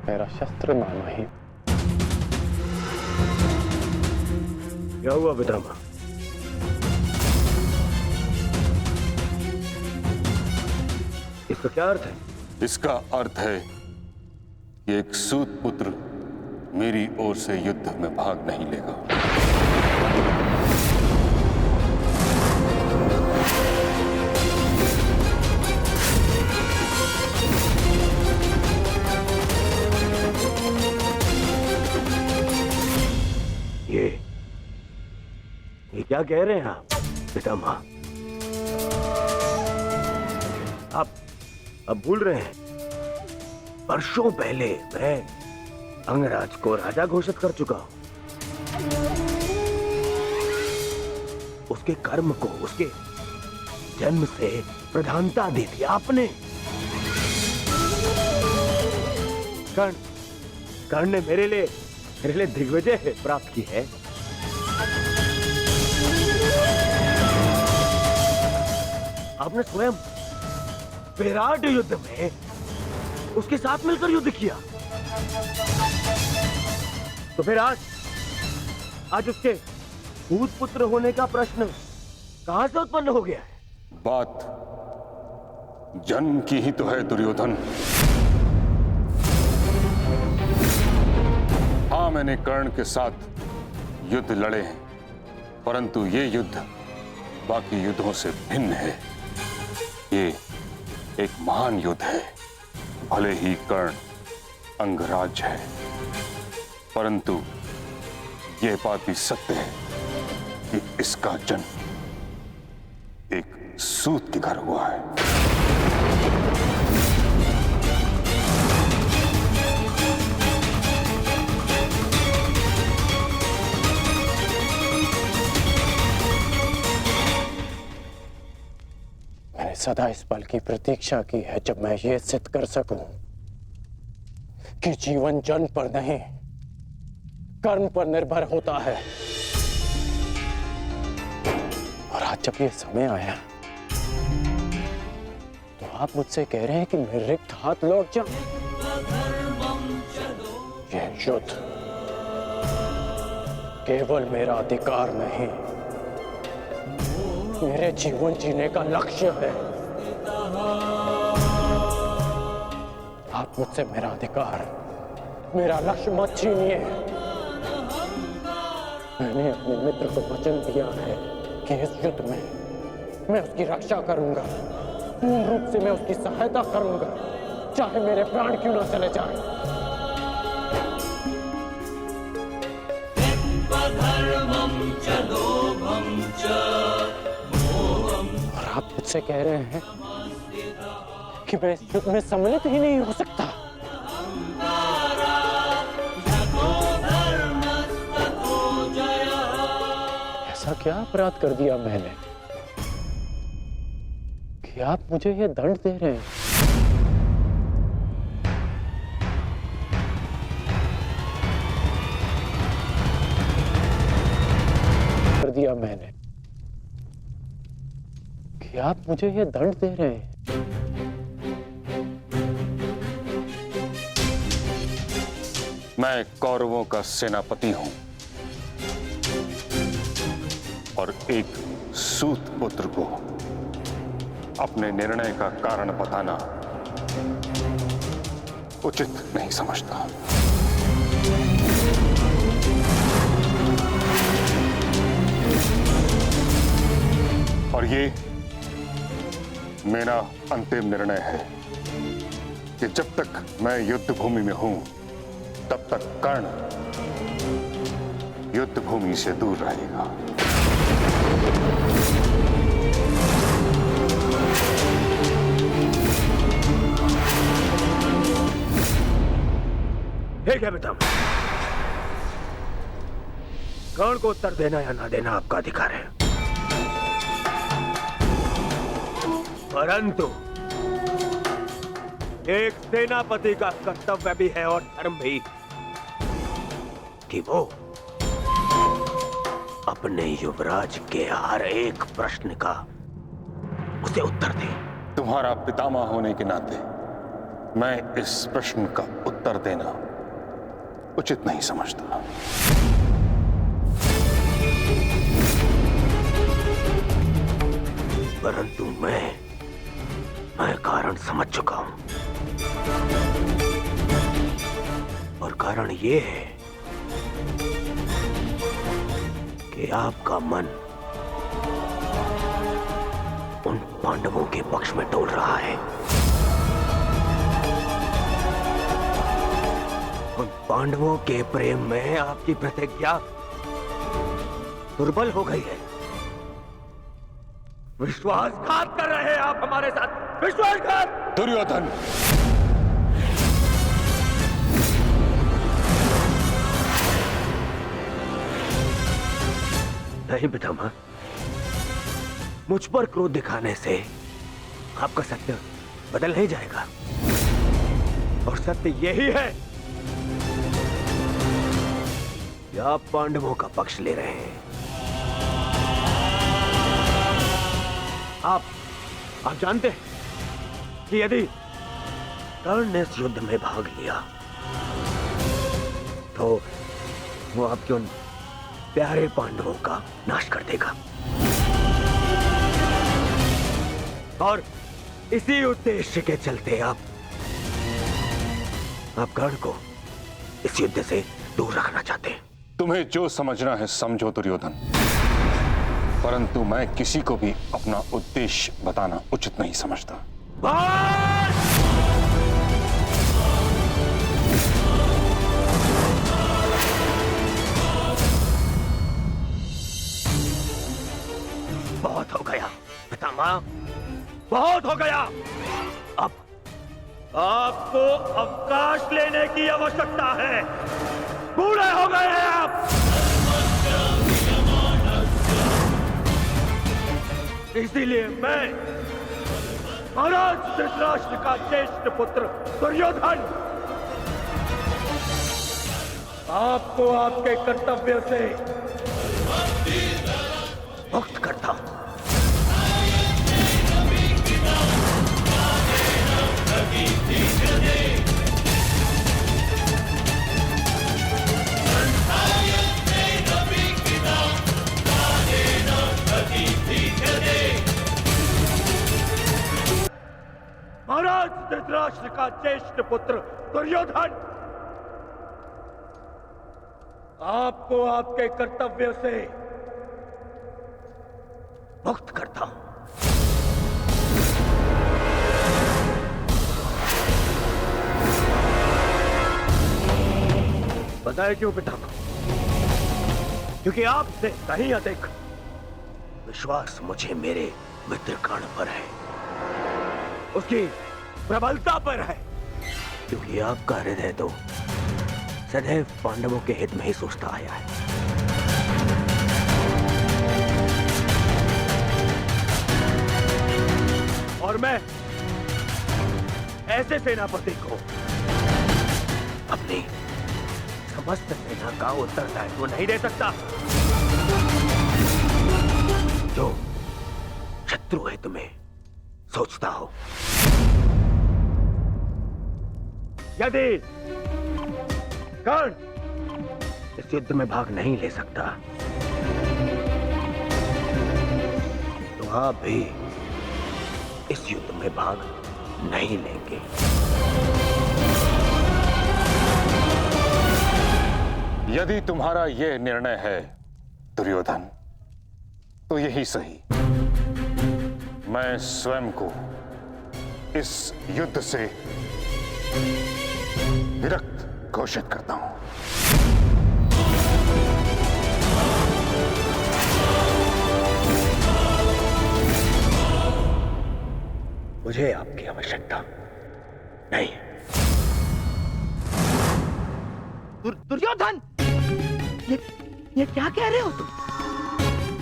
मेरा शस्त्र मानो ही। क्या हुआ पितामह? इसका क्या अर्थ है? इसका अर्थ है कि एक सूत पुत्र मेरी ओर से युद्ध में भाग नहीं लेगा। ये क्या कह रहे हैं आप पितामह? आप भूल रहे हैं, वर्षों पहले मैं अंगराज को राजा घोषित कर चुका हूं। उसके कर्म को उसके जन्म से प्रधानता दी थी आपने। कर्ण ने मेरे लिए दिग्विजय प्राप्त की है। आपने स्वयं विराट युद्ध में उसके साथ मिलकर युद्ध किया। तो फिर आज उसके भूत पुत्र होने का प्रश्न कहां से उत्पन्न हो गया है? बात जन्म की ही तो है दुर्योधन। हाँ, मैंने कर्ण के साथ युद्ध लड़े हैं, परंतु ये युद्ध बाकी युद्धों से भिन्न है। ये एक महान युद्ध है। भले ही कर्ण अंगराज है, परंतु यह बात भी सत्य है कि इसका जन्म एक सूत के घर हुआ है। मैंने सदा इस पल की प्रतीक्षा की है जब मैं ये सिद्ध कर सकूं कि जीवन जन्म पर नहीं, कर्म पर निर्भर होता है। और आज जब ये समय आया तो आप मुझसे कह रहे हैं कि मैं रिक्त हाथ लौट जाऊं। यह युद्ध केवल मेरा अधिकार नहीं, मेरे जीवन जीने का लक्ष्य है। आप मुझसे मेरा अधिकार, मेरा लक्ष्य मत छीनिए। मैंने अपने मित्र को वचन दिया है कि इस युद्ध में मैं उसकी रक्षा करूंगा, पूर्ण रूप से मैं उसकी सहायता करूंगा, चाहे मेरे प्राण क्यों ना चले जाएं। और आप मुझसे कह रहे हैं कि मैं इस युद्ध में सम्मिलित ही नहीं हो सकता। ऐसा क्या अपराध कर दिया मैंने कि आप मुझे यह दंड दे रहे हैं? कर दिया मैंने कि आप मुझे यह दंड दे रहे हैं? मैं कौरवों का सेनापति हूं और एक सूत पुत्र को अपने निर्णय का कारण बताना उचित नहीं समझता। और ये मेरा अंतिम निर्णय है कि जब तक मैं युद्ध भूमि में हूं तब तक कर्ण युद्ध भूमि से दूर रहेगा। ठीक है पितामह, कर्ण को उत्तर देना या ना देना आपका अधिकार है, परंतु एक सेनापति का कर्तव्य भी है और धर्म भी कि वो अपने युवराज के हर एक प्रश्न का उसे उत्तर दे। तुम्हारा पितामह होने के नाते मैं इस प्रश्न का उत्तर देना उचित नहीं समझता। परंतु मैं कारण समझ चुका हूं, और कारण ये है कि आपका मन उन पांडवों के पक्ष में डोल रहा है। उन पांडवों के प्रेम में आपकी प्रतिज्ञा दुर्बल हो गई है। विश्वासघात कर रहे हैं आप हमारे साथ, विश्वासघात। दुर्योधन, नहीं पितामह, मुझ पर क्रोध दिखाने से आपका सत्य बदल नहीं जाएगा, और सत्य यही है कि आप पांडवों का पक्ष ले रहे हैं। आप जानते हैं कि यदि कर्ण ने इस युद्ध में भाग लिया तो वो आपके उन प्यारे पांडवों का नाश कर देगा, और इसी उद्देश्य के चलते आप कर्ण को इस युद्ध से दूर रखना चाहते हैं। तुम्हें जो समझना है समझो दुर्योधन, परंतु मैं किसी को भी अपना उद्देश्य बताना उचित नहीं समझता। बहुत हो गया पितामह, बहुत हो गया। अब आपको अवकाश लेने की आवश्यकता है। बूढ़े हो गए हैं आप। इसीलिए मैं महाराज धृतराष्ट्र का ज्येष्ठ पुत्र दुर्योधन आपको आपके कर्तव्य से मुक्त करता हूं। महाराज धृतराष्ट्र का ज्येष्ठ पुत्र दुर्योधन आपको आपके कर्तव्य से मुक्त करता हूं। बताया क्यों पितामह? क्योंकि आपसे कहीं अधिक विश्वास मुझे मेरे मित्र कर्ण पर है, उसकी प्रबलता पर है। क्योंकि आपका हृदय तो सदैव पांडवों के हित में ही सोचता आया है। और मैं ऐसे सेनापति को अपनी समस्त सेना का उत्तरदायित्व नहीं दे सकता जो शत्रु हित में सोचता हो। यदि कर्ण इस युद्ध में भाग नहीं ले सकता तो आप भी इस युद्ध में भाग नहीं लेंगे। यदि तुम्हारा यह निर्णय है दुर्योधन, तो यही सही। मैं स्वयं को इस युद्ध से विरक्त घोषित करता हूं। मुझे आपकी आवश्यकता नहीं। दुर्योधन, ये क्या कह रहे हो तुम?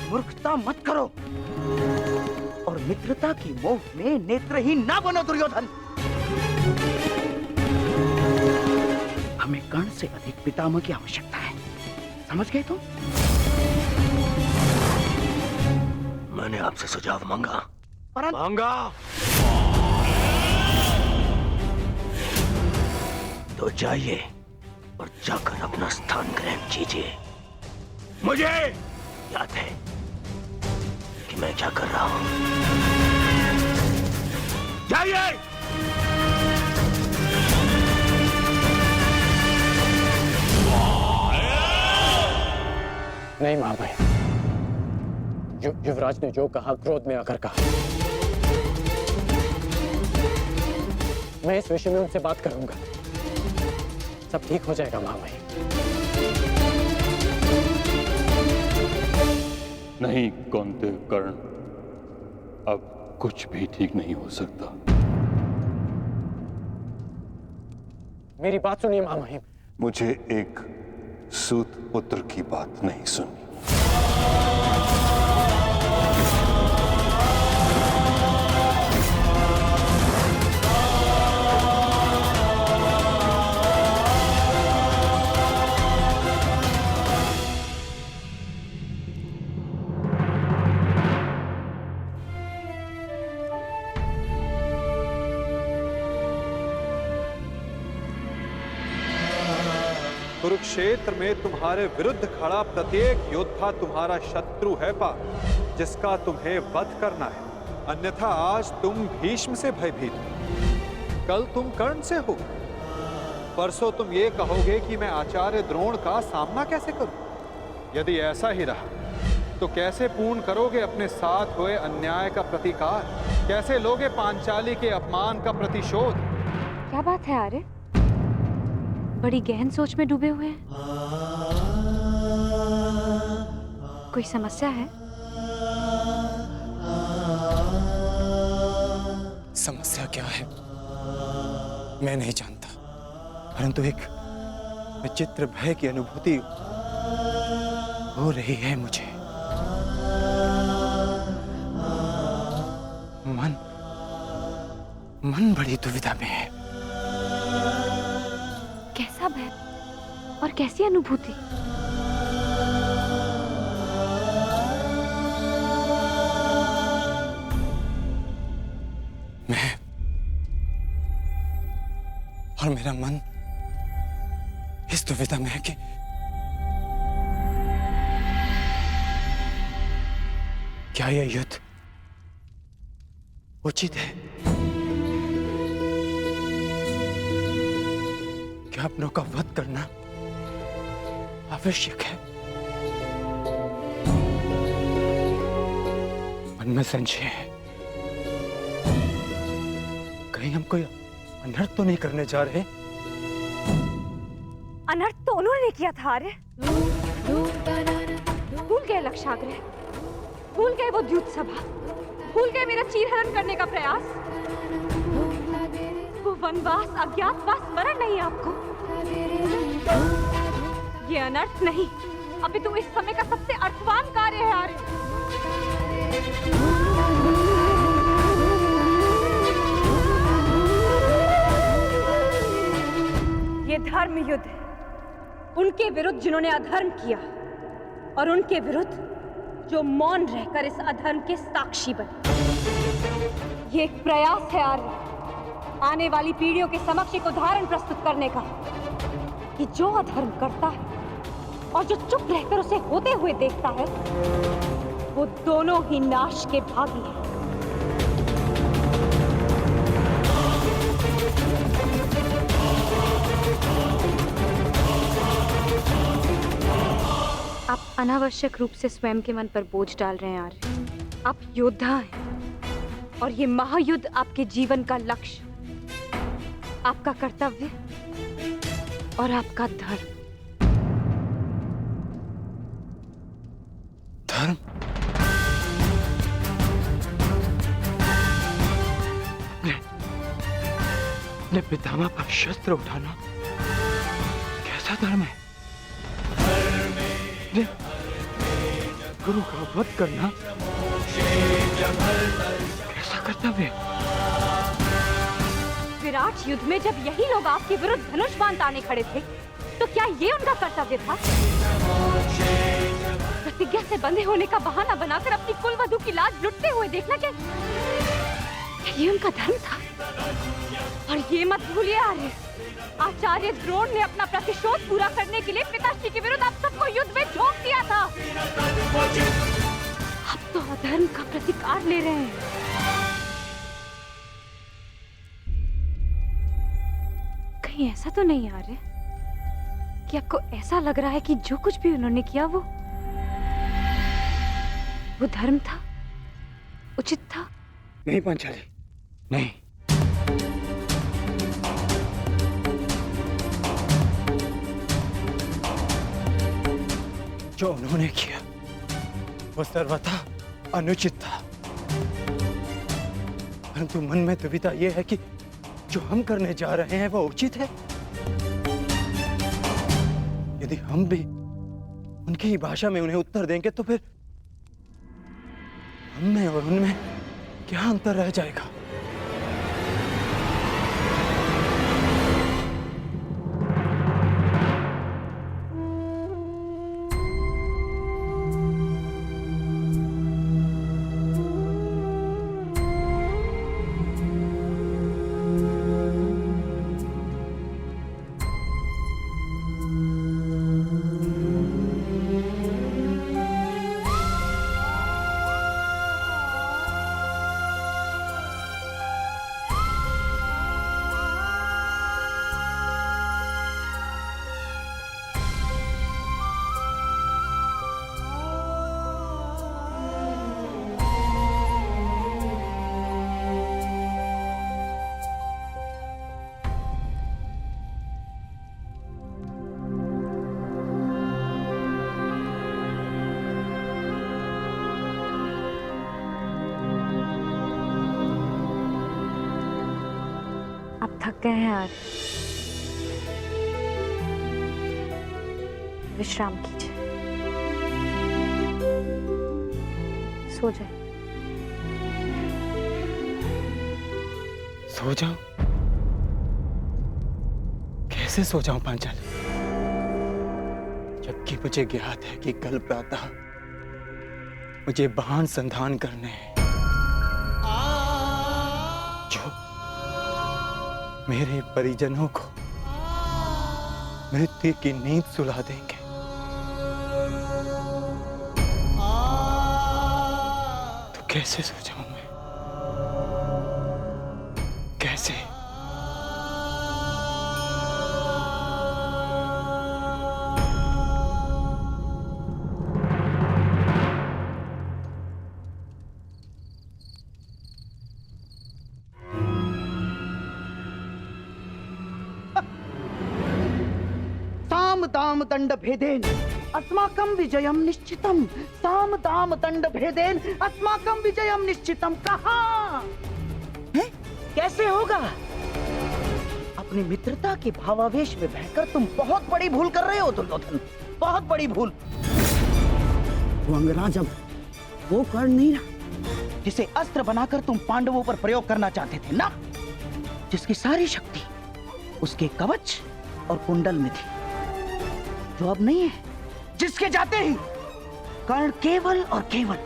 मूर्खता मत करो और मित्रता की मोह में नेत्रहीन ना बनो दुर्योधन। हमें कर्ण से अधिक पितामह की आवश्यकता है, समझ गए तुम? मैंने आपसे सुझाव मांगा। परंतु मांगा तो जाइए और जाकर अपना स्थान ग्रहण कीजिए। मुझे याद है कि मैं क्या कर रहा हूं। जाइए। नहीं महामहिम, युवराज ने जो कहा क्रोध में आकर कहा। मैं इस विषय में उनसे बात करूंगा, सब ठीक हो जाएगा महामहिम। नहीं कौंते कर्ण, अब कुछ भी ठीक नहीं हो सकता। मेरी बात सुनिए महामहिम। मुझे एक सूत पुत्र की बात नहीं सुननी। कुरुक्षेत्र में तुम्हारे विरुद्ध खड़ा प्रत्येक योद्धा तुम्हारा शत्रु है पार्थ, जिसका तुम्हें वध करना है। अन्यथा आज तुम भीष्म से भयभीत हो, कल तुम कर्ण से हो, परसों तुम ये कहोगे कि मैं आचार्य द्रोण का सामना कैसे करूं। यदि ऐसा ही रहा तो कैसे पूर्ण करोगे अपने साथ हुए अन्याय का प्रतिकार, कैसे लोगे पांचाली के अपमान का प्रतिशोध। क्या बात है आर्य, बड़ी गहन सोच में डूबे हुए हैं। कोई समस्या है? समस्या क्या है मैं नहीं जानता, परंतु एक विचित्र भय की अनुभूति हो रही है मुझे। मन बड़ी दुविधा में है। कैसा भय और कैसी अनुभूति? मैं और मेरा मन इस दुविधा में है कि क्या यह युद्ध उचित है? क्या अपनों का वध करना आवश्यक है? मन में संशय है, कहीं हम कोई अनर्थ तो नहीं करने जा रहे? अनर्थ तो उन्होंने किया था आर्य। भूल गए लक्षाग्रह, भूल गए वो द्यूत सभा, भूल गए मेरा चीरहरण करने का प्रयास, वो वनवास अज्ञातवास स्मरण नहीं आपको? ये अनर्थ नहीं, अभी तो इस समय का सबसे अर्थवान कार्य है आर्य। ये धर्म युद्ध है, उनके विरुद्ध जिन्होंने अधर्म किया और उनके विरुद्ध जो मौन रहकर इस अधर्म के साक्षी बने। ये एक प्रयास है आर्य, आने वाली पीढ़ियों के समक्ष एक उदाहरण प्रस्तुत करने का कि जो अधर्म करता है और जो चुप रहकर उसे होते हुए देखता है, वो दोनों ही नाश के भागी हैं। आप अनावश्यक रूप से स्वयं के मन पर बोझ डाल रहे हैं आर्य। आप योद्धा हैं और ये महायुद्ध आपके जीवन का लक्ष्य, आपका कर्तव्य और आपका धर्म। धर्म? अपने पितामह पर शस्त्र उठाना कैसा धर्म है? गुरु का वध करना कैसा कर्तव्य? विराट युद्ध में जब यही लोग आपके विरुद्ध धनुष बाण ताने खड़े थे, तो क्या ये उनका कर्तव्य था? प्रतिज्ञा से बंधे होने का बहाना बनाकर अपनी कुलवधू की लाज लुटते हुए देखना, क्या ये उनका धर्म था? और ये मत भूलिए आर्य, आचार्य द्रोण ने अपना प्रतिशोध पूरा करने के लिए पिताश्री के विरुद्ध आप सबको युद्ध में झोंक दिया था। अब तो अधर्म का प्रतिकार ले रहे हैं। कहीं ऐसा तो नहीं आ रहा कि आपको ऐसा लग रहा है कि जो कुछ भी उन्होंने किया वो धर्म था, उचित था? नहीं पांचाली, नहीं। जो उन्होंने किया वो सर्वथा अनुचित था, परंतु मन में दुविधा यह है कि जो हम करने जा रहे हैं वो उचित है। यदि हम भी उनकी ही भाषा में उन्हें उत्तर देंगे तो फिर हम में और उनमें क्या अंतर रह जाएगा? थक गए हैं आज, विश्राम कीजिए, सो जाए। सो जाऊं? कैसे सो जाऊं पांचाली, जबकि मुझे ज्ञात है कि कल प्रातः मुझे बाण संधान करने हैं जो मेरे परिजनों को मृत्यु की नींद सुला देंगे। तो कैसे सो जाऊं मैं? कैसे? दाम दंड भेदेन अस्माकं विजयम निश्चितम। साम दाम दंड भेदेन अस्माकं विजयम निश्चितम। कहाँ है? कैसे होगा? अपनी मित्रता के भावावेश में बहकर तुम बहुत बड़ी भूल कर रहे हो दुर्योधन, बहुत बड़ी भूल। वो अंगराज अब वो कर्ण नहीं रहा जिसे अस्त्र बनाकर तुम पांडवों पर प्रयोग करना चाहते थे ना, जिसकी सारी शक्ति उसके कवच और कुंडल में थी, जो अब नहीं है, जिसके जाते ही कर्ण केवल और केवल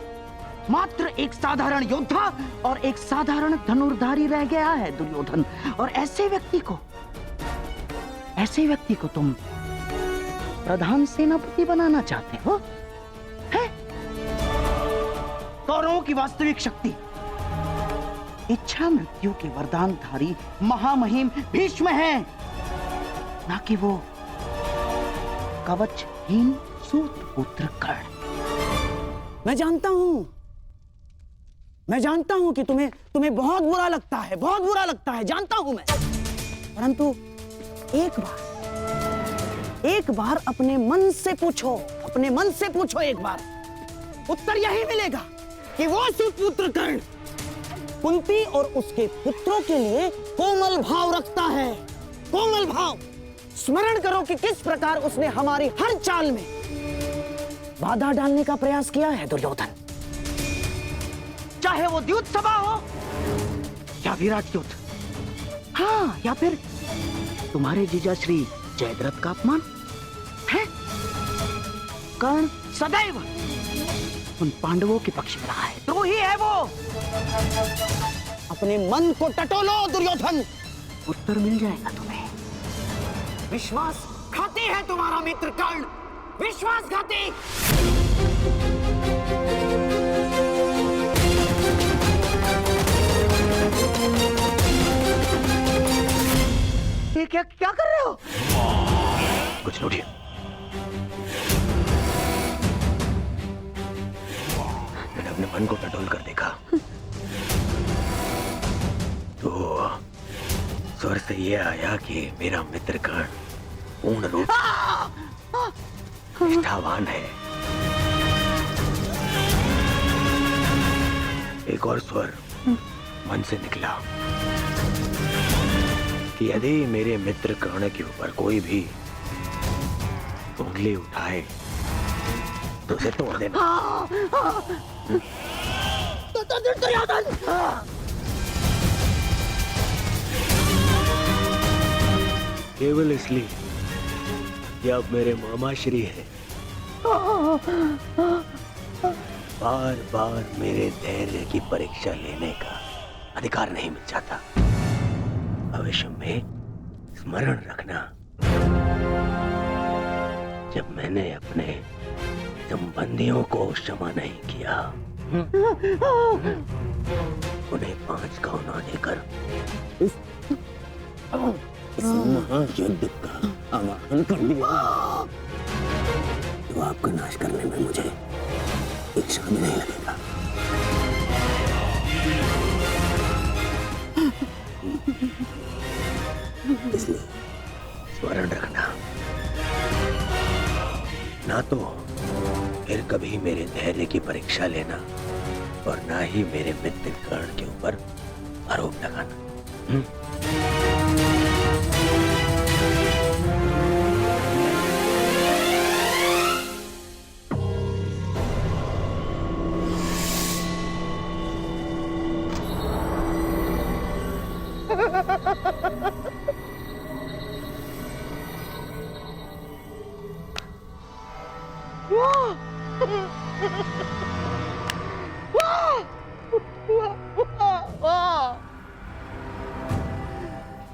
मात्र एक साधारण योद्धा और एक साधारण धनुर्धारी रह गया है दुर्योधन। और ऐसे व्यक्ति को तुम प्रधान सेनापति बनाना चाहते हो? है? कौरवों की वास्तविक शक्ति इच्छा मृत्यु के वरदानधारी महामहिम भीष्म है, ना कि वो कवचहीन सूत पुत्र कर्ण। मैं जानता हूं कि तुम्हें बहुत बुरा लगता है, बहुत बुरा लगता है, जानता हूं मैं। परंतु एक बार अपने मन से पूछो एक बार, उत्तर यही मिलेगा कि वो सुपुत्र कर्ण कुंती और उसके पुत्रों के लिए कोमल भाव रखता है, कोमल भाव। स्मरण करो कि किस प्रकार उसने हमारी हर चाल में बाधा डालने का प्रयास किया है दुर्योधन। चाहे वो द्युत सभा हो या विराट युद्ध, हाँ, या फिर तुम्हारे जीजा श्री जयद्रथ का अपमान है। कर्ण सदैव उन पांडवों के पक्ष में रहा है, द्रोही है वो। अपने मन को टटोलो दुर्योधन, उत्तर मिल जाएगा तुम्हें। विश्वासघाती है तुम्हारा मित्र कर्ण, विश्वासघाती। ये क्या क्या कर रहे हो? कुछ लूटिए। मैंने अपने मन को टटोल कर देखा तो स्वर से यह आया कि मेरा मित्र कर्ण पूर्ण रूप निष्ठावान है। एक और स्वर मन से निकला कि यदि मेरे मित्र कर्ण के ऊपर कोई भी उंगली उठाए तो उसे तोड़ देना। केवल इसलिए कि आप मेरे मामा श्री हैं। बार बार मेरे धैर्य की परीक्षा लेने का अधिकार नहीं मिल जाता। भविष्य में स्मरण रखना, जब मैंने अपने संबंधियों को क्षमा नहीं किया, उन्हें 5 गौना देकर इस महायुद्ध का आह्वान कर दिया। तो आपका नाश करने में मुझे एक क्षण भी नहीं लगेगा। इसलिए स्मरण रखना, ना तो फिर कभी मेरे धैर्य की परीक्षा लेना और ना ही मेरे मित्र कर्ण के ऊपर आरोप लगाना।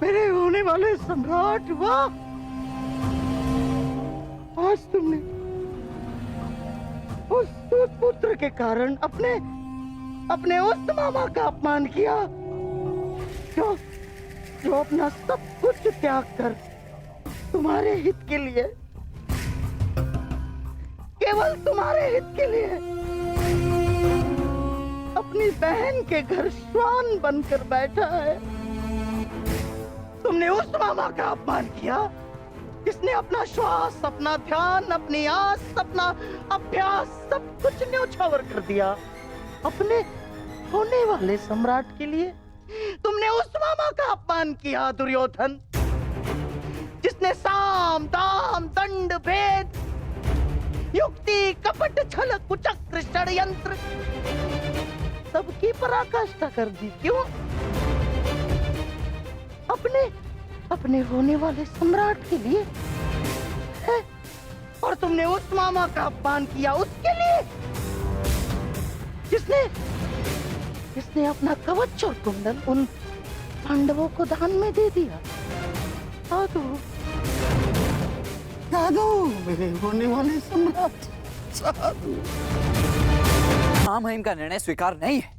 मेरे होने वाले सम्राट, वाह! आज तुमने उस पुत्र के कारण अपने उस मामा का अपमान किया जो अपना सब कुछ त्याग कर तुम्हारे हित के लिए, केवल तुम्हारे हित के लिए अपनी बहन के घर श्वान बनकर बैठा है। तुमने उस मामा का अपमान किया जिसने अपना श्वास, अपना ध्यान, अपनी आस, अपना अभ्यास सब कुछ न्योछावर कर दिया अपने होने वाले सम्राट के लिए। तुमने उस मामा का अपमान किया दुर्योधन, जिसने साम, दाम, दंड, भेद, युक्ति, कपट, छल, कुचक्र, षड्यंत्र सबकी पराकाष्ठा कर दी। क्यों? अपने होने वाले सम्राट के लिए है? और तुमने उस मामा का अपमान किया उसके लिए जिसने अपना कवच और कुंडल उन पांडवों को दान में दे दिया। साधु मेरे होने वाले सम्राट, साधु। महामहिम का निर्णय स्वीकार नहीं है।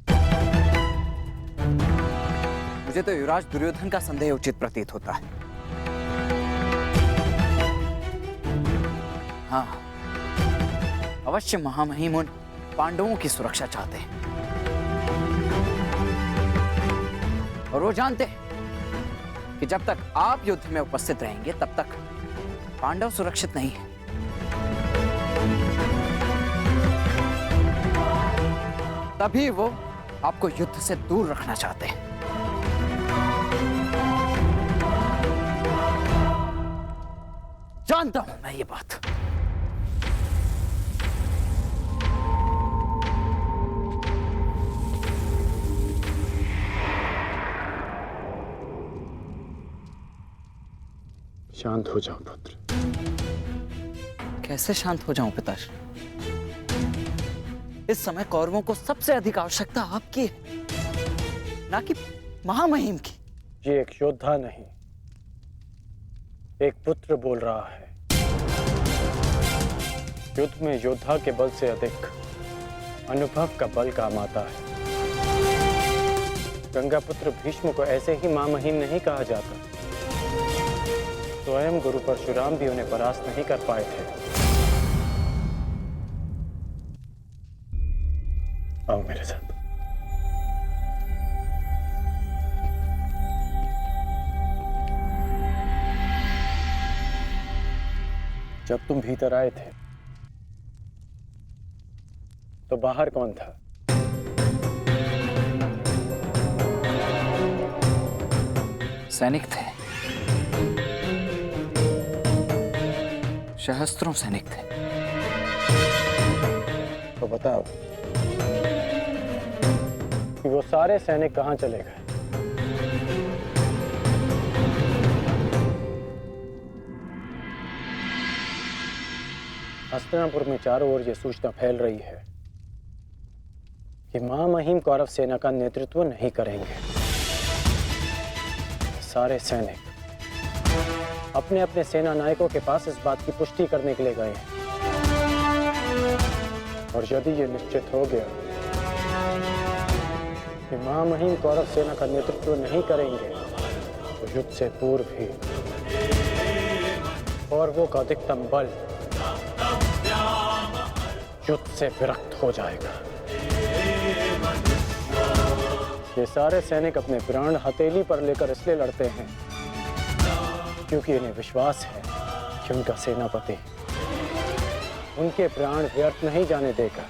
मुझे तो युवराज दुर्योधन का संदेह उचित प्रतीत होता है। हाँ, अवश्य महामहिम उन पांडवों की सुरक्षा चाहते हैं और वो जानते हैं कि जब तक आप युद्ध में उपस्थित रहेंगे तब तक पांडव सुरक्षित नहीं है। तभी वो आपको युद्ध से दूर रखना चाहते हैं। जानता हूं मैं ये बात। शांत हो जाओ पुत्र। कैसे शांत हो जाऊं पिताश्री? इस समय कौरवों को सबसे अधिक आवश्यकता आपकी है, ना कि महामहिम की। ये एक योद्धा नहीं, एक पुत्र बोल रहा है। युद्ध में योद्धा के बल से अधिक अनुभव का बल काम आता है। गंगा पुत्र भीष्म को ऐसे ही महामहिम नहीं कहा जाता। स्वयं गुरु परशुराम भी उन्हें परास्त नहीं कर पाए थे। आओ मेरे साथ। जब तुम भीतर आए थे तो बाहर कौन था? सैनिक थे, सहस्त्रों सैनिक थे। तो बताओ कि वो सारे सैनिक कहां चले गए? हस्तिनापुर में चारों ओर ये सूचना फैल रही है कि महामहिम कौरव सेना का नेतृत्व नहीं करेंगे। सारे सैनिक अपने अपने सेना नायकों के पास इस बात की पुष्टि करने के लिए गए हैं। और यदि ये निश्चित हो गया कि महामहिम कौरव सेना का नेतृत्व नहीं करेंगे तो युद्ध से पूर्व ही कौरवों का अधिकतम बल युद्ध से विरक्त हो जाएगा। ये सारे सैनिक अपने प्राण हथेली पर लेकर इसलिए लड़ते हैं क्योंकि इन्हें विश्वास है कि उनका सेनापति उनके प्राण व्यर्थ नहीं जाने देगा,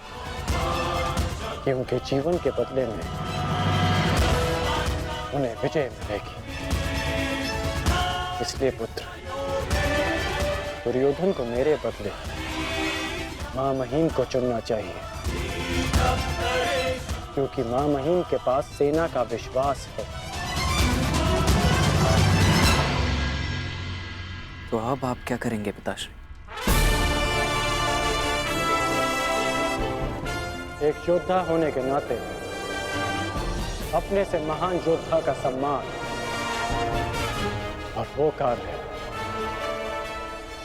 कि उनके जीवन के बदले में उन्हें विजय मिलेगी। इसलिए पुत्र, दुर्योधन को मेरे बदले महामहिम को चुनना चाहिए, क्योंकि महामहिम के पास सेना का विश्वास है। तो अब आप क्या करेंगे पिताश्री? एक योद्धा होने के नाते अपने से महान योद्धा का सम्मान और वो कार्य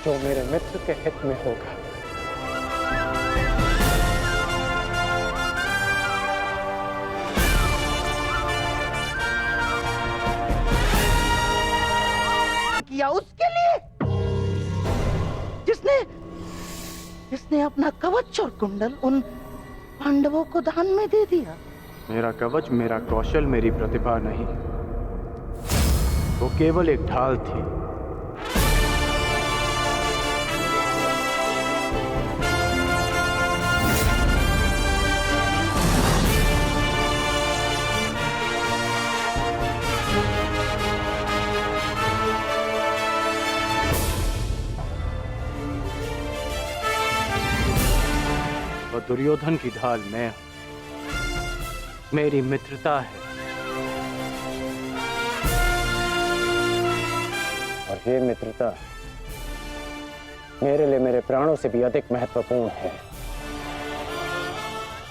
जो मेरे मित्र के हित में होगा। किया उसके लिए जिसने अपना कवच और कुंडल उन पांडवों को दान में दे दिया। मेरा कवच, मेरा कौशल, मेरी प्रतिभा नहीं, वो केवल एक ढाल थी। और दुर्योधन की ढाल मैं हूं। मेरी मित्रता है और ये मित्रता मेरे लिए मेरे प्राणों से भी अधिक महत्वपूर्ण है।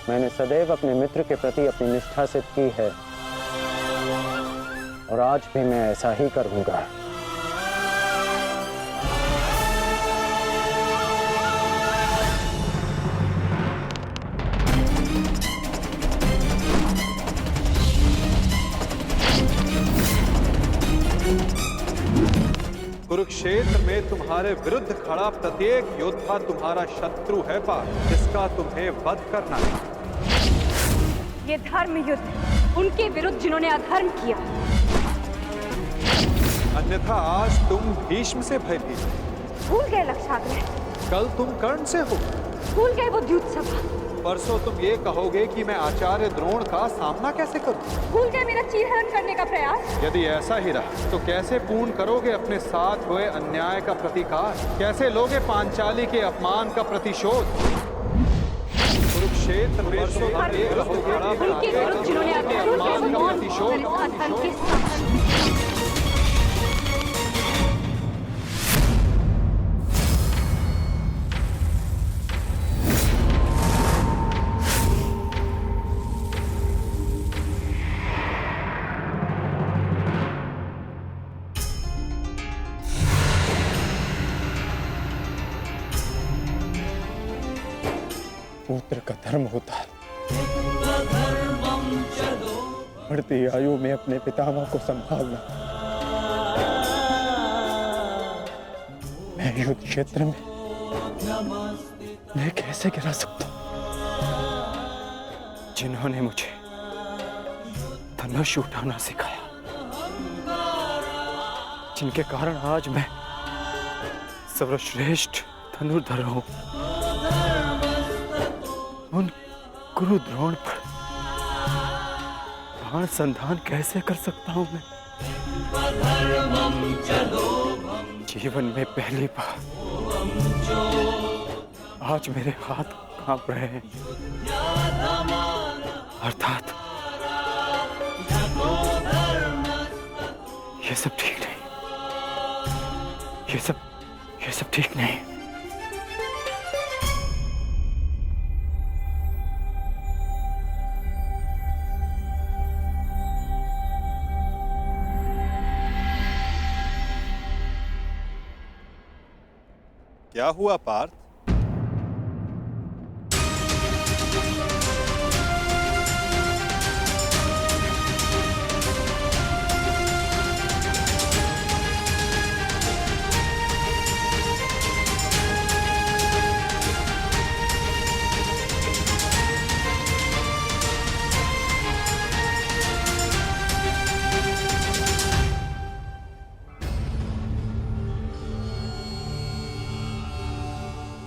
मैंने सदैव अपने मित्र के प्रति अपनी निष्ठा सिद्ध की है और आज भी मैं ऐसा ही करूंगा। कुरुक्षेत्र में तुम्हारे विरुद्ध खड़ा प्रत्येक योद्धा तुम्हारा शत्रु है पार्थ, जिसका तुम्हें वध करना है। ये धर्म युद्ध उनके विरुद्ध जिन्होंने अधर्म किया। अन्यथा आज तुम भीष्म से भयभीत हो। भूल गए लक्षाग्रह, कल तुम कर्ण से हो। भूल गए वो द्यूत सभा। परसों तुम ये कहोगे कि मैं आचार्य द्रोण का सामना कैसे करूं। भूल गए मेरा चीरहरण करने का प्रयास। यदि ऐसा ही रहा तो कैसे पूर्ण करोगे अपने साथ हुए अन्याय का प्रतिकार? कैसे लोगे पांचाली के अपमान का प्रतिशोध? कुरुक्षेत्र में उनके विरुद्ध जिन्होंने अधर्म किया, वो मौन और इस अधर्म के साथ पुत्र का धर्म होता है। बढ़ती आयु में अपने पितामह को संभालना। मैं युद्ध क्षेत्र में मैं कैसे गिरा सकता हूं? जिन्होंने मुझे धनुष उठाना सिखाया, जिनके कारण आज मैं सर्वश्रेष्ठ धनुर्धर हूं, उन गुरु द्रोण पर बाण संधान कैसे कर सकता हूं मैं? जीवन में पहली बार आज मेरे हाथ कांप रहे हैं। अर्थात ये सब ठीक नहीं। ये सब ठीक नहीं। क्या हुआ पार्थ?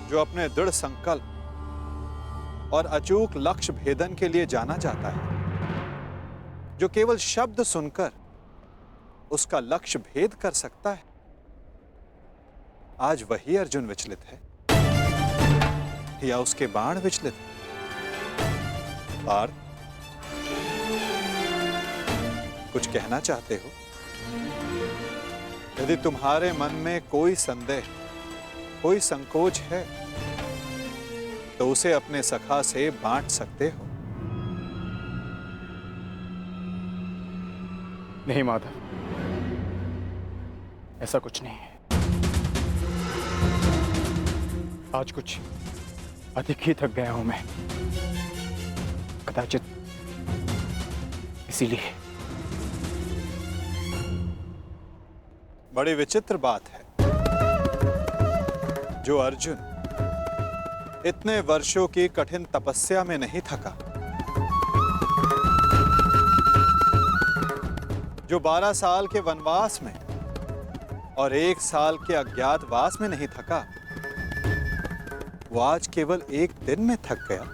जो अपने दृढ़ संकल्प और अचूक लक्ष्य भेदन के लिए जाना जाता है, जो केवल शब्द सुनकर उसका लक्ष्य भेद कर सकता है, आज वही अर्जुन विचलित है या उसके बाण विचलित है? पार्थ, कुछ कहना चाहते हो? यदि तुम्हारे मन में कोई संदेह, कोई संकोच है तो उसे अपने सखा से बांट सकते हो। नहीं माधव, ऐसा कुछ नहीं है। आज कुछ अधिक ही थक गया हूं मैं, कदाचित इसीलिए। बड़ी विचित्र बात है, जो अर्जुन इतने वर्षों की कठिन तपस्या में नहीं थका, जो 12 साल के वनवास में और 1 साल के अज्ञातवास में नहीं थका, वो आज केवल एक दिन में थक गया।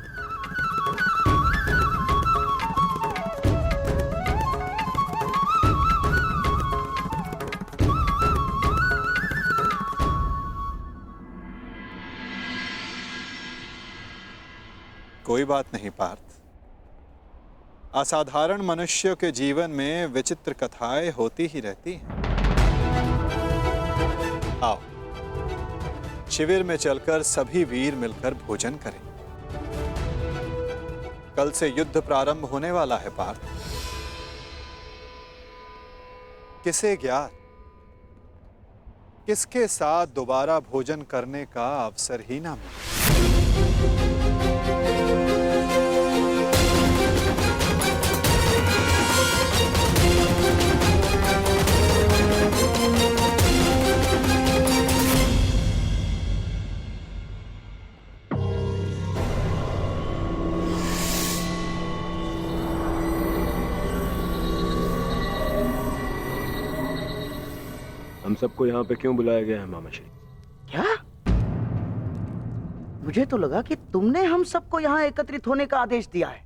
कोई बात नहीं पार्थ, असाधारण मनुष्यों के जीवन में विचित्र कथाएं होती ही रहती हैं। आओ शिविर में चलकर सभी वीर मिलकर भोजन करें। कल से युद्ध प्रारंभ होने वाला है पार्थ। किसे ज्ञात किसके साथ दोबारा भोजन करने का अवसर ही ना मिले। हम सबको यहाँ पे क्यों बुलाया गया है मामाश्री? क्या? मुझे तो लगा कि तुमने हम सबको यहाँ एकत्रित होने का आदेश दिया है।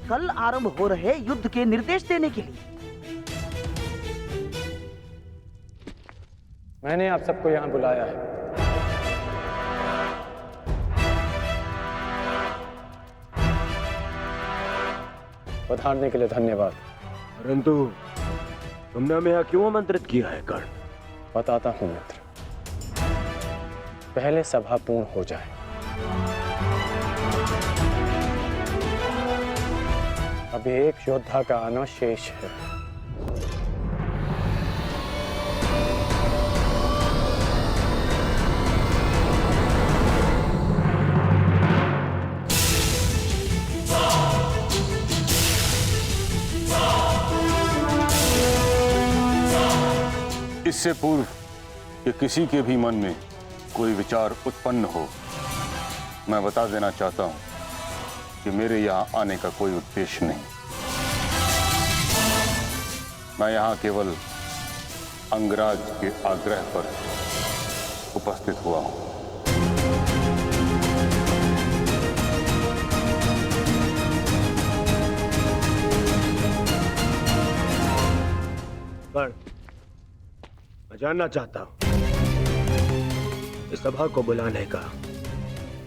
कल आरंभ हो रहे युद्ध के निर्देश देने के लिए। मैंने आप सबको यहाँ बुलाया है। पधारने के लिए धन्यवाद। परंतु तुमने हमें यहाँ क्यों आमंत्रित किया है कर्ण? बताता हूं मित्र, पहले सभा पूर्ण हो जाए। अभी एक योद्धा का आना शेष है। इससे पूर्व कि किसी के भी मन में कोई विचार उत्पन्न हो, मैं बता देना चाहता हूं कि मेरे यहां आने का कोई उद्देश्य नहीं। मैं यहां केवल अंगराज के आग्रह पर उपस्थित हुआ हूं। पर मैं जानना चाहता हूं इस सभा को बुलाने का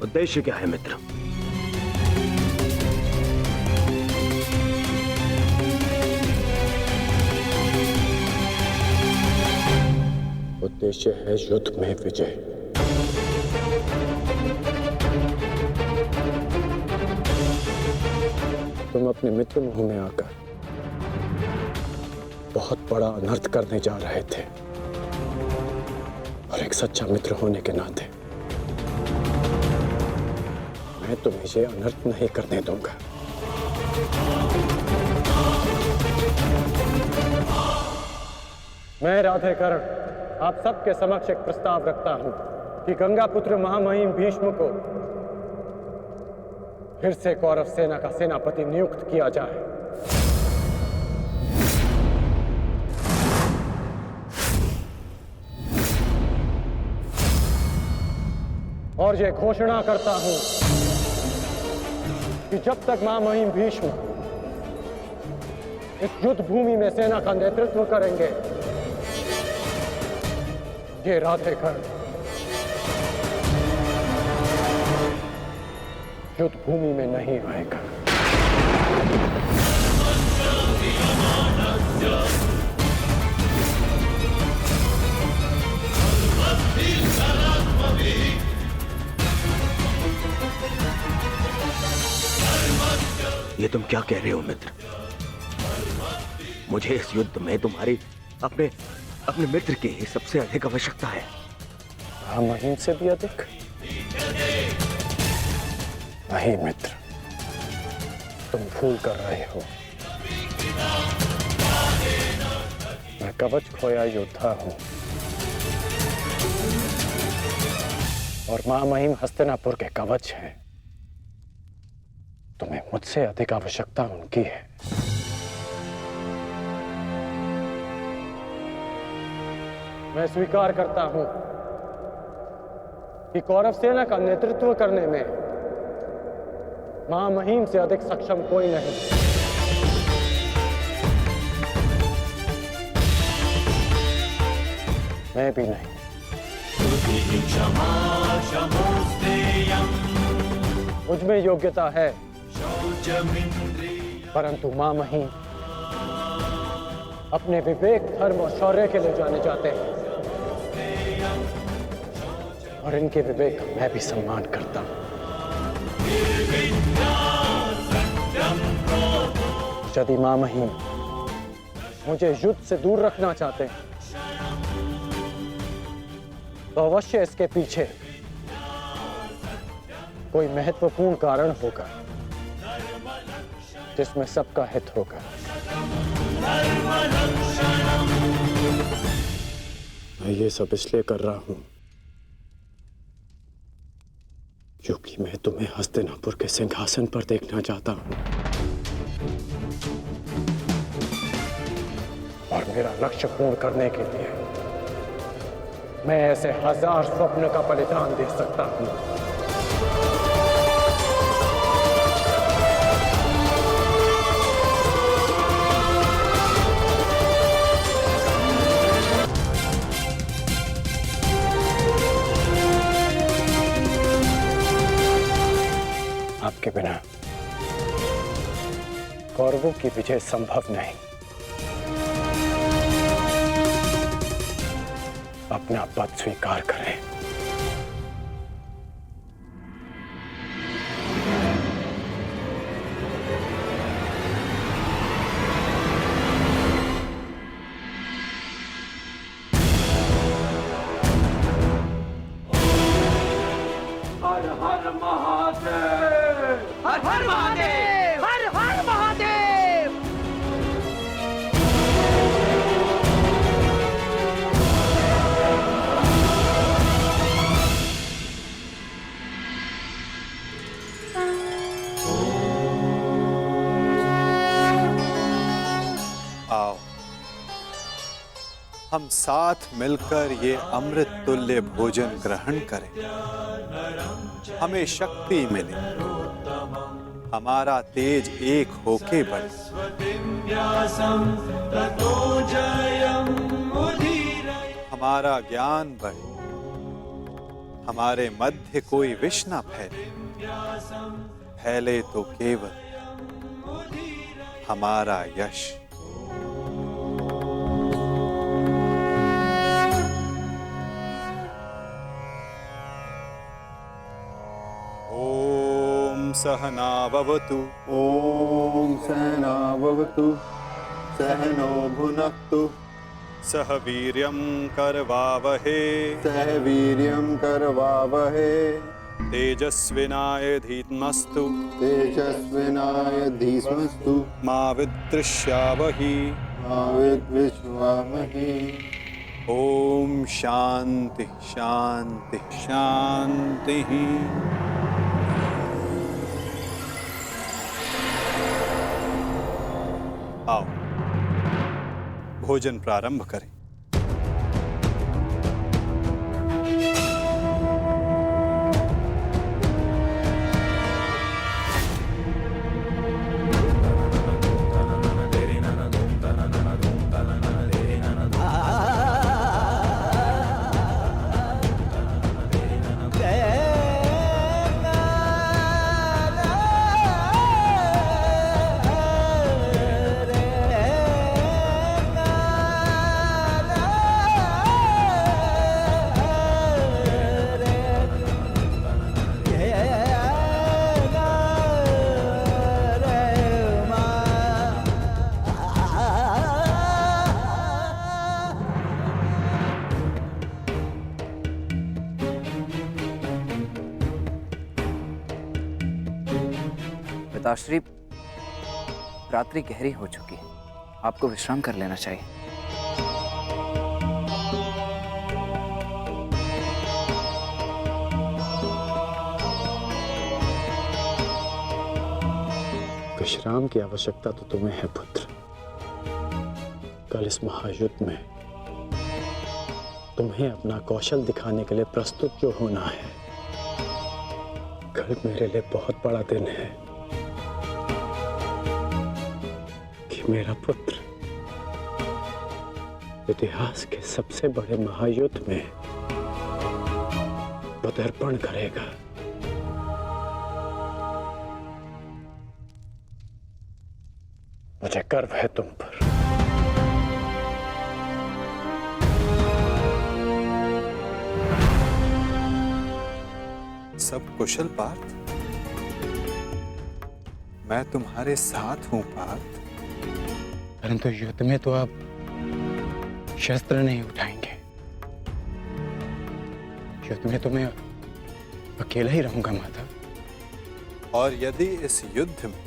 उद्देश्य क्या है मित्र? उद्देश्य है युद्ध में विजय। तुम अपने मित्र मोह में आकर बहुत बड़ा अनर्थ करने जा रहे थे, और एक सच्चा मित्र होने के नाते मैं तुम्हें ये अनर्थ नहीं करने दूंगा। मैं राधेकर्ण आप सबके समक्ष एक प्रस्ताव रखता हूं कि गंगा पुत्र महामहिम भीष्म को फिर से कौरव सेना का सेनापति नियुक्त किया जाए। और ये घोषणा करता हूं कि जब तक महामहिम भीष्म इस युद्ध भूमि में सेना का नेतृत्व करेंगे, ये राधेकर्ण युद्ध भूमि में नहीं आएगा। ये तुम क्या कह रहे हो मित्र? मुझे इस युद्ध में तुम्हारी अपने मित्र की ही सबसे अधिक आवश्यकता है। महामहिम से भी अधिक? नहीं मित्र, तुम भूल कर रहे हो। मैं कवच खोया योद्धा हूं, और महामहिम हस्तिनापुर के कवच हैं। तुम्हें मुझसे अधिक आवश्यकता उनकी है। मैं स्वीकार करता हूं कि कौरव सेना का नेतृत्व करने में महामहिम से अधिक सक्षम कोई नहीं। मैं भी नहीं। मुझ में योग्यता है, परंतु महामहिम अपने विवेक, धर्म और शौर्य के लिए जाने जाते हैं, और इनके विवेक का मैं भी सम्मान करता हूं। यदि महामहिम मुझे युद्ध से दूर रखना चाहते हैं, तो अवश्य इसके पीछे कोई महत्वपूर्ण कारण होगा जिसमें सबका हित होगा। मैं ये सब इसलिए कर रहा हूं क्योंकि मैं तुम्हें हस्तिनापुर के सिंहासन पर देखना चाहता हूं, और मेरा लक्ष्य पूर्ण करने के लिए मैं ऐसे 1000 स्वप्न का बलिदान दे सकता हूं। आपके बिना कौरवों की विजय संभव नहीं। अपना पद स्वीकार करें। हर हर महादेव! हर हर महादेव! हर हर महादेव! हम साथ मिलकर ये अमृत तुल्य भोजन ग्रहण करें, हमें शक्ति मिले, हमारा तेज एक होके बढ़े। हमारा ज्ञान बढ़े, हमारे मध्य कोई विष न फैले, फैले तो केवल हमारा यश। ओम सहना भवतु। ॐ सहना भवतु सहनो भुनक्तु सह वीर्यं करवावहे सह वीर्यं करवावहे तेजस्विनाय धीमस्तु तेजस्विनाय धीमस्तु मा विद्विषावहि मा विद्विषावहे। ओम शांति शांति शांति। आओ भोजन प्रारंभ करें। पिताश्री, रात्रि गहरी हो चुकी है, आपको विश्राम कर लेना चाहिए। विश्राम की आवश्यकता तो तुम्हें है पुत्र। कल इस महायुद्ध में तुम्हें अपना कौशल दिखाने के लिए प्रस्तुत जो होना है। कल मेरे लिए बहुत बड़ा दिन है कि मेरा पुत्र इतिहास के सबसे बड़े महायुद्ध में पदार्पण करेगा। मुझे गर्व है तुम पर। सब कुशल पार्थ? मैं तुम्हारे साथ हूं पार्थ। परंतु युद्ध में तो आप शस्त्र नहीं उठाएंगे। युद्ध में तो मैं अकेला ही रहूंगा माता। और यदि इस युद्ध में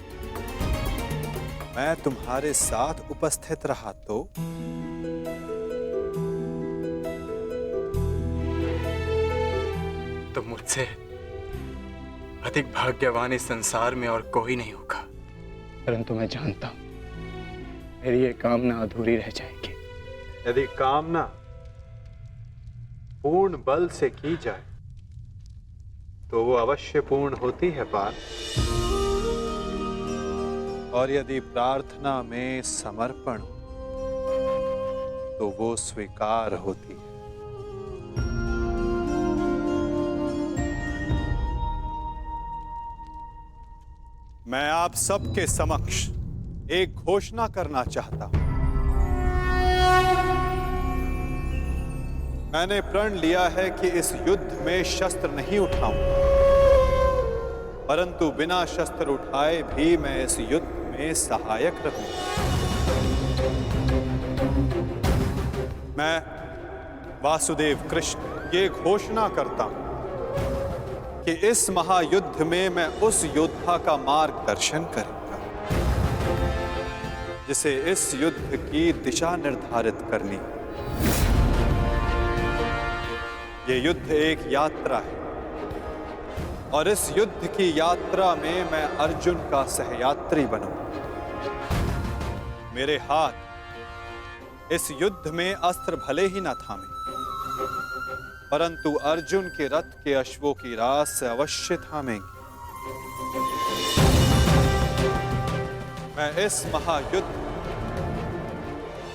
मैं तुम्हारे साथ उपस्थित रहा तो? तो मुझसे अधिक भाग्यवान इस संसार में और कोई नहीं होगा। परंतु मैं जानता हूं मेरी ये कामना अधूरी रह जाएगी। यदि कामना पूर्ण बल से की जाए तो वो अवश्य पूर्ण होती है पार्थ। और यदि प्रार्थना में समर्पण तो वो स्वीकार होती है। मैं आप सबके समक्ष एक घोषणा करना चाहता हूं। मैंने प्रण लिया है कि इस युद्ध में शस्त्र नहीं उठाऊंगा, परंतु बिना शस्त्र उठाए भी मैं इस युद्ध में सहायक रहूंगा। मैं वासुदेव कृष्ण ये घोषणा करता हूं कि इस महायुद्ध में मैं उस योद्धा का मार्गदर्शन करूंगा जिसे इस युद्ध की दिशा निर्धारित करनी। ये युद्ध एक यात्रा है और इस युद्ध की यात्रा में मैं अर्जुन का सहयात्री बनूंगा। मेरे हाथ इस युद्ध में अस्त्र भले ही ना थामे, परंतु अर्जुन के रथ के अश्वों की रास से अवश्य थामेंगे। मैं इस महायुद्ध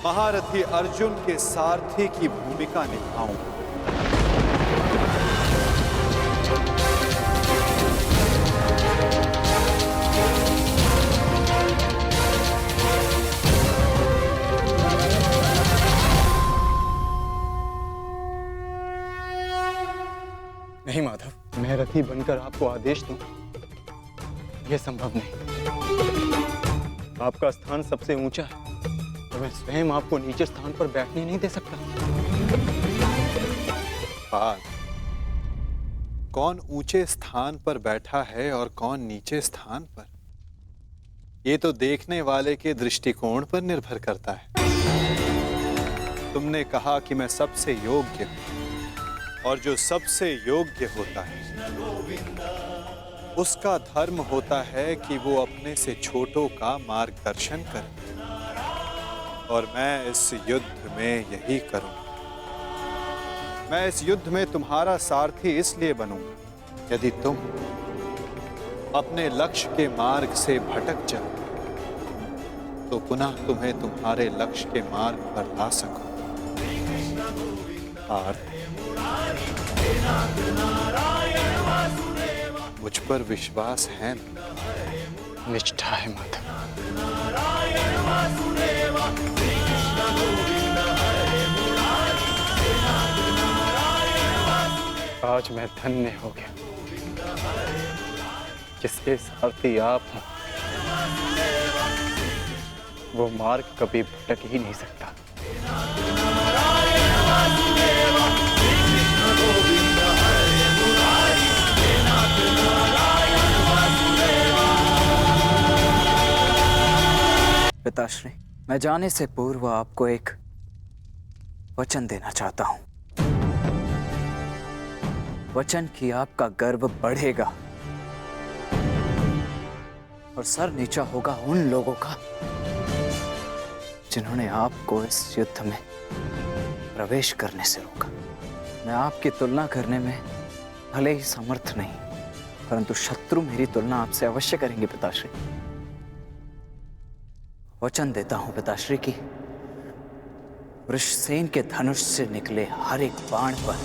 महारथी अर्जुन के सारथी की भूमिका निभाऊंगा। नहीं माधव, मैं रथी बनकर आपको आदेश दूं, यह संभव नहीं। आपका स्थान सबसे ऊंचा है और मैं स्वयं आपको नीचे स्थान पर बैठने नहीं दे सकता। पार्थ, कौन ऊंचे स्थान पर बैठा है और कौन नीचे स्थान पर, ये तो देखने वाले के दृष्टिकोण पर निर्भर करता है। तुमने कहा कि मैं सबसे योग्य हूं, और जो सबसे योग्य होता है उसका धर्म होता है कि वो अपने से छोटों का मार्गदर्शन करे, और मैं इस युद्ध में यही करूंगा। मैं इस युद्ध में तुम्हारा सारथी इसलिए बनूंगा, यदि तुम अपने लक्ष्य के मार्ग से भटक जाओ तो पुनः तुम्हें तुम्हारे लक्ष्य के मार्ग पर ला सकूं। मुझ पर विश्वास है ना? निष्ठा है माधव। आज मैं धन्य हो गया, जिसके सारथी आप हो वो मार्ग कभी भटक ही नहीं सकता। पिताश्री, मैं जाने से पूर्व आपको एक वचन देना चाहता हूं। वचन कि आपका गर्व बढ़ेगा और सर नीचा होगा उन लोगों का जिन्होंने आपको इस युद्ध में प्रवेश करने से रोका। मैं आपकी तुलना करने में भले ही समर्थ नहीं, परंतु शत्रु मेरी तुलना आपसे अवश्य करेंगे पिताश्री। वचन देता हूं पिताश्री की वृषसेन के धनुष से निकले हर एक बाण पर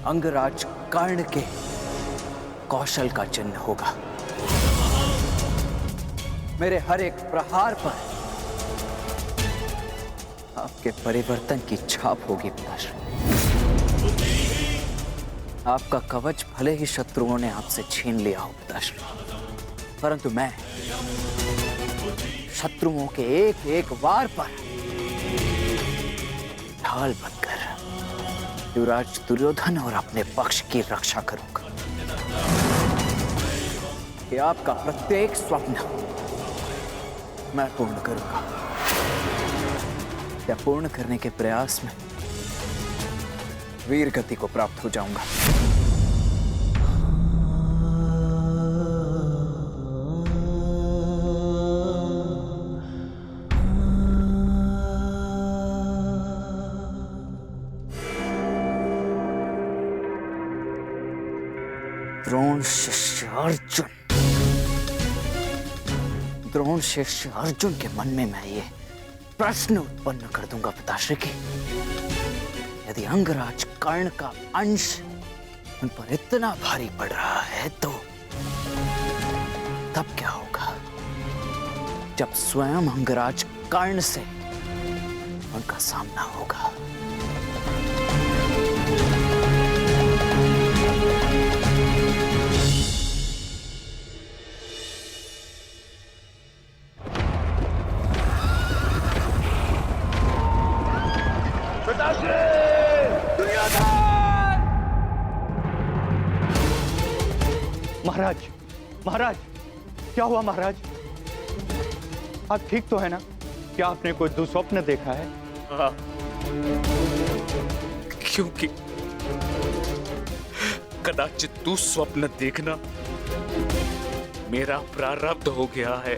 अंगराज कर्ण के कौशल का चिन्ह होगा। मेरे हर एक प्रहार पर आपके परिवर्तन की छाप होगी पिताश्री। आपका कवच भले ही शत्रुओं ने आपसे छीन लिया हो पिताश्री, परंतु मैं शत्रुओं के एक एक वार पर ढाल बनकर युवराज दुर्योधन और अपने पक्ष की रक्षा करूंगा। कि आपका प्रत्येक स्वप्न मैं पूर्ण करूंगा। या पूर्ण करने के प्रयास में वीर गति को प्राप्त हो जाऊंगा। द्रोण शिष्य अर्जुन के मन में मैं ये प्रश्न उत्पन्न कर दूंगा पिताश्री की, यदि अंगराज कर्ण का अंश उन पर इतना भारी पड़ रहा है तो तब क्या होगा जब स्वयं अंगराज कर्ण से उनका सामना होगा। महाराज, महाराज, क्या हुआ महाराज? आप ठीक तो है ना? क्या आपने कोई दुस्वप्न देखा है? हाँ, क्योंकि कदाचित दुस्वप्न देखना मेरा प्रारब्ध हो गया है।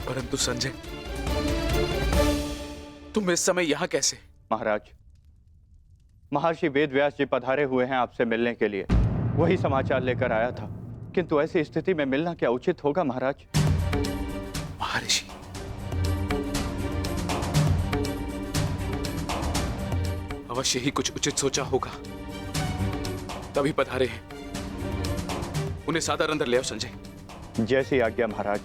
परंतु संजय, तुम इस समय यहां कैसे? महाराज, महर्षि वेदव्यास जी पधारे हुए हैं आपसे मिलने के लिए। वही समाचार लेकर आया था, किंतु ऐसी स्थिति में मिलना क्या उचित होगा महाराज? महर्षि, अवश्य ही कुछ उचित सोचा होगा, तभी पधारे हैं। उन्हें सादर अंदर ले आओ संजय। जैसी आज्ञा महाराज।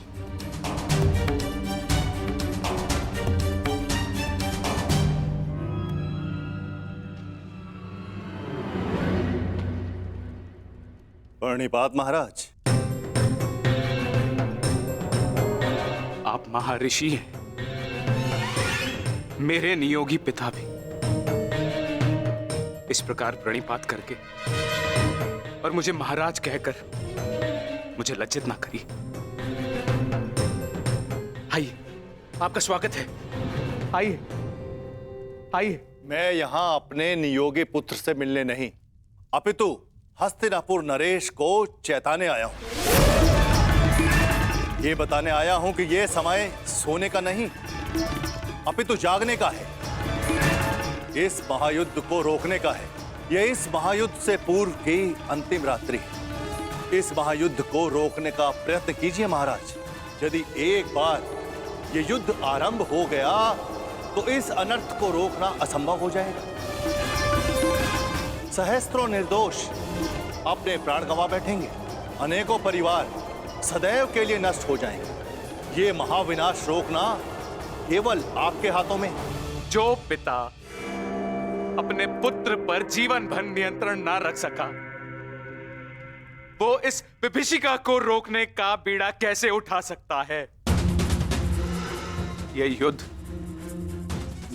प्रणिपात महाराज। आप महर्षि हैं, मेरे नियोगी पिता भी। इस प्रकार प्रणिपात करके और मुझे महाराज कहकर मुझे लज्जित ना करिए। आइए, आपका स्वागत है। आइए आइए। मैं यहां अपने नियोगी पुत्र से मिलने नहीं, अपितु हस्तिनापुर नरेश को चेताने आया हूं। ये बताने आया हूं कि यह समय सोने का नहीं, अपितु जागने का है। इस महायुद्ध को रोकने का है। यह इस महायुद्ध से पूर्व की अंतिम रात्रि है। इस महायुद्ध को रोकने का प्रयत्न कीजिए महाराज। यदि एक बार यह युद्ध आरंभ हो गया तो इस अनर्थ को रोकना असंभव हो जाएगा। सहस्त्रों निर्दोष अपने प्राण गंवा बैठेंगे, अनेकों परिवार सदैव के लिए नष्ट हो जाएंगे। ये महाविनाश रोकना केवल आपके हाथों में। जो पिता अपने पुत्र पर जीवन भर नियंत्रण ना रख सका, वो इस विभीषिका को रोकने का बीड़ा कैसे उठा सकता है? यह युद्ध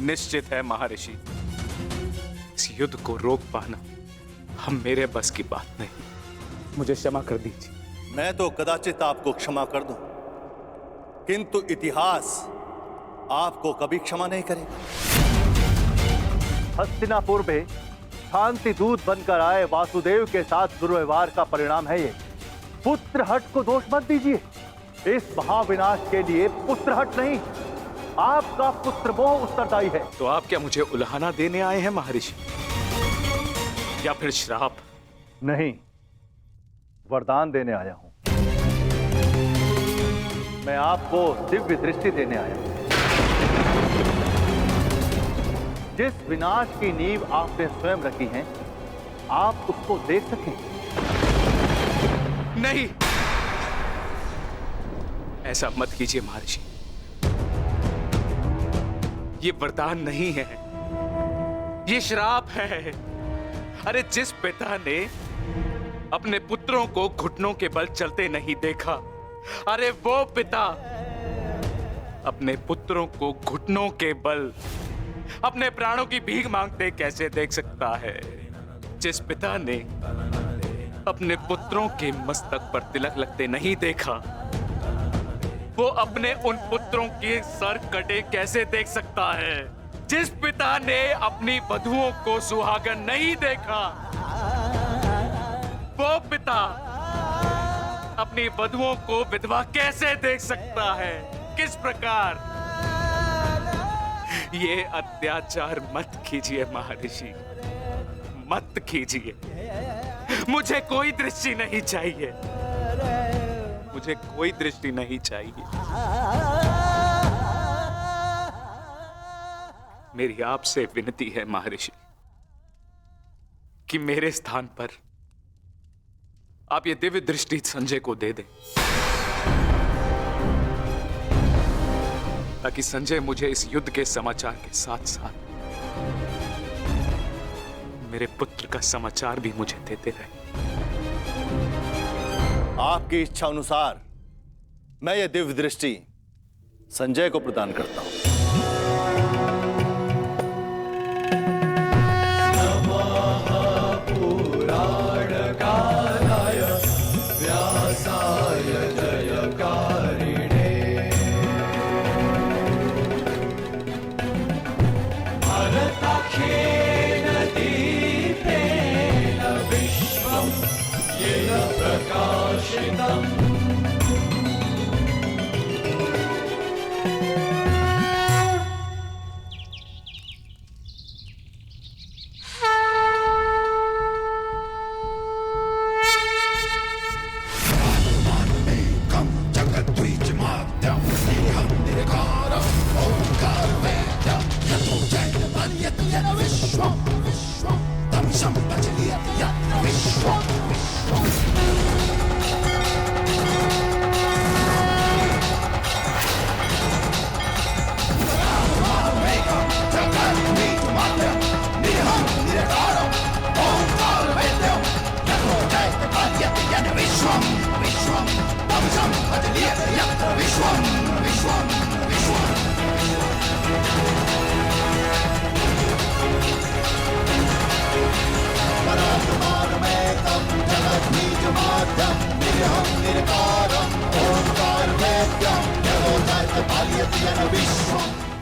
निश्चित है महर्षि। इस युद्ध को रोक पाना हम मेरे बस की बात नहीं। मुझे क्षमा कर दीजिए। मैं तो कदाचित आपको क्षमा कर दूं, किंतु इतिहास आपको कभी क्षमा नहीं करेगा। हस्तिनापुर में शांति दूत बनकर आए वासुदेव के साथ दुर्व्यवहार का परिणाम है ये। पुत्रहट को दोष मत दीजिए। इस महाविनाश के लिए पुत्रहट नहीं, आपका पुत्र मोह उत्तरदायी है। तो आप क्या मुझे उल्हाना देने आए हैं महर्षि, या फिर श्राप? नहीं, वरदान देने आया हूं। मैं आपको दिव्य दृष्टि देने आया हूं। जिस विनाश की नींव आपने स्वयं रखी है, आप उसको देख सकें। नहीं, ऐसा मत कीजिए महर्षि। ये वरदान नहीं है, ये श्राप है। अरे जिस पिता ने अपने पुत्रों को घुटनों के बल चलते नहीं देखा, अरे वो पिता अपने पुत्रों को घुटनों के बल अपने प्राणों की भीख मांगते कैसे देख सकता है? जिस पिता ने अपने पुत्रों के मस्तक पर तिलक लगते नहीं देखा, वो अपने उन पुत्रों के सर कटे कैसे देख सकता है? जिस पिता ने अपनी वधुओं को सुहागन नहीं देखा, वो पिता अपनी वधुओं को विधवा कैसे देख सकता है? किस प्रकार? ये अत्याचार मत कीजिए महर्षि, मत कीजिए। मुझे कोई दृष्टि नहीं चाहिए, मुझे कोई दृष्टि नहीं चाहिए। मेरी आपसे विनती है महर्षि कि मेरे स्थान पर आप ये दिव्य दृष्टि संजय को दे दें, ताकि संजय मुझे इस युद्ध के समाचार के साथ साथ मेरे पुत्र का समाचार भी मुझे देते रहे। आपकी इच्छा अनुसार मैं ये दिव्य दृष्टि संजय को प्रदान करता हूं।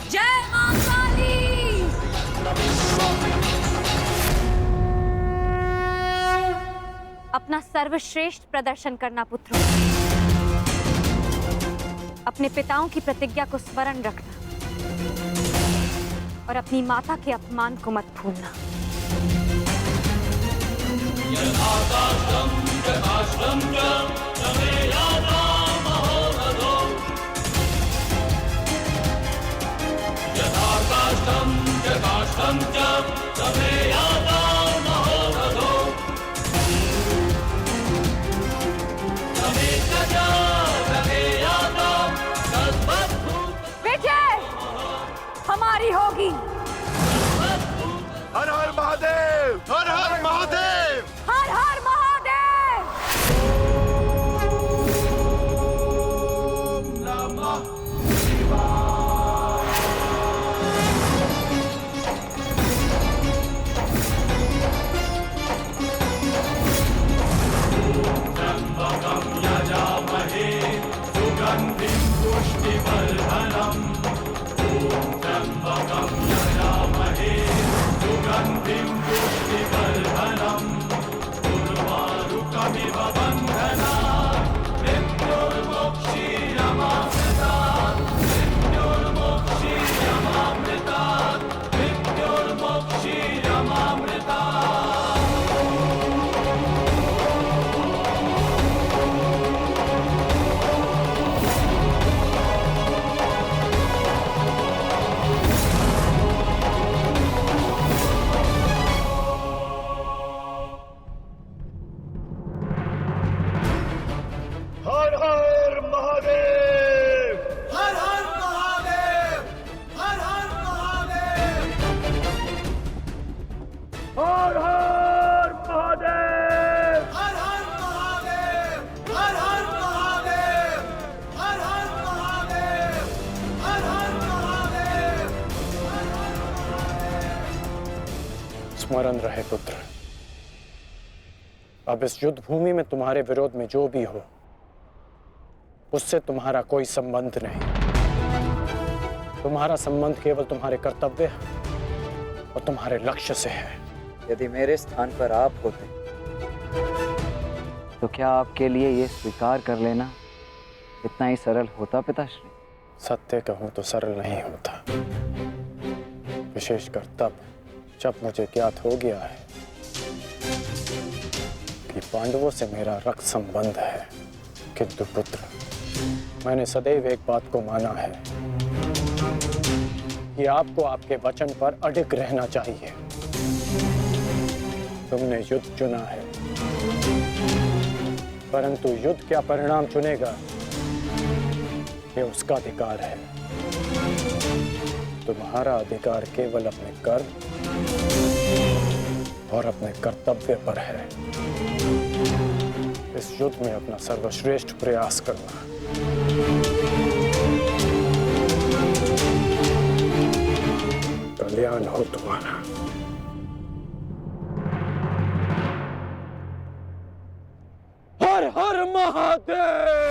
जय मां काली। अपना सर्वश्रेष्ठ प्रदर्शन करना पुत्रों। अपने पिताओं की प्रतिज्ञा को स्मरण रखना और अपनी माता के अपमान को मत भूलना। विजय हमारी होगी। हर हर महादेव, हर हर महादेव, हर हर महादेव। हर हर महादेव, हर हर महादेव, हर हर महादेव, हर हर महादेव, हर हर महादेव, हर हर महादेव, हर हर महादेव, हर हर महादेव। स्मरण रहे पुत्र, अब इस युद्ध भूमि में तुम्हारे विरोध में जो भी हो उससे तुम्हारा कोई संबंध नहीं। तुम्हारा संबंध केवल तुम्हारे कर्तव्य और तुम्हारे लक्ष्य से है। यदि मेरे स्थान पर आप होते तो क्या आपके लिए ये स्वीकार कर लेना इतना ही सरल होता पिताश्री? सत्य कहूं तो सरल नहीं होता, विशेषकर तब जब मुझे ज्ञात हो गया है कि पांडवों से मेरा रक्त संबंध है। किंतु पुत्र, मैंने सदैव एक बात को माना है कि आपको आपके वचन पर अडिग रहना चाहिए। तुमने युद्ध चुना है, परंतु युद्ध क्या परिणाम चुनेगा ये उसका अधिकार है। तुम्हारा अधिकार केवल अपने कर्म और अपने कर्तव्य पर है। इस युद्ध में अपना सर्वश्रेष्ठ प्रयास करना। कल्याण हो तुम्हारा। हर हर महादेव।